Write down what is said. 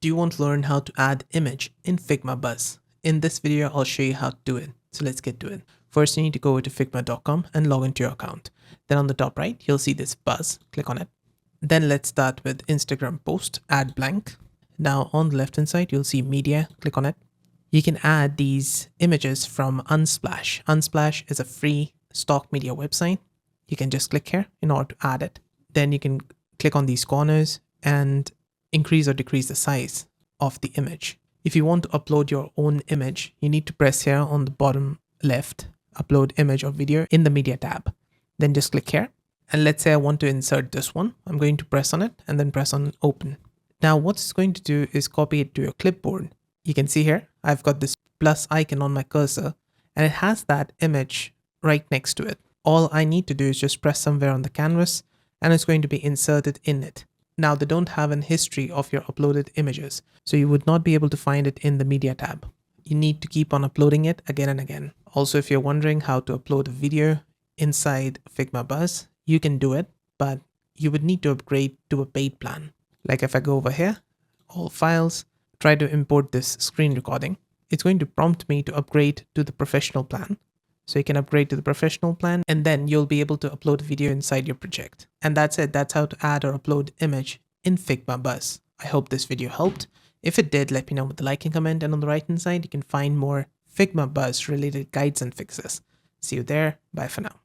Do you want to learn how to add image in Figma Buzz? In this video, I'll show you how to do it. So let's get to it. First, you need to go over to figma.com and log into your account. Then on the top right, you'll see this buzz. Click on it. Then let's start with Instagram post, add blank. Now on the left hand side, you'll see media. Click on it. You can add these images from Unsplash. Unsplash is a free stock media website. You can just click here in order to add it. Then you can click on these corners and increase or decrease the size of the image. If you want to upload your own image, you need to press here on the bottom left, upload image or video in the media tab. Then just click here. And let's say I want to insert this one. I'm going to press on it and then press on open. Now what it's going to do is copy it to your clipboard. You can see here, I've got this plus icon on my cursor and it has that image right next to it. All I need to do is just press somewhere on the canvas and it's going to be inserted in it. Now they don't have an history of your uploaded images, so you would not be able to find it in the media tab. You need to keep on uploading it again and again. Also, if you're wondering how to upload a video inside Figma Buzz, you can do it, but you would need to upgrade to a paid plan. Like if I go over here, all files, try to import this screen recording, it's going to prompt me to upgrade to the professional plan. So you can upgrade to the professional plan and then you'll be able to upload a video inside your project. And that's it. That's how to add or upload image in Figma Buzz. I hope this video helped. If it did, let me know with a like and comment. And on the right hand side, you can find more Figma Buzz related guides and fixes. See you there. Bye for now.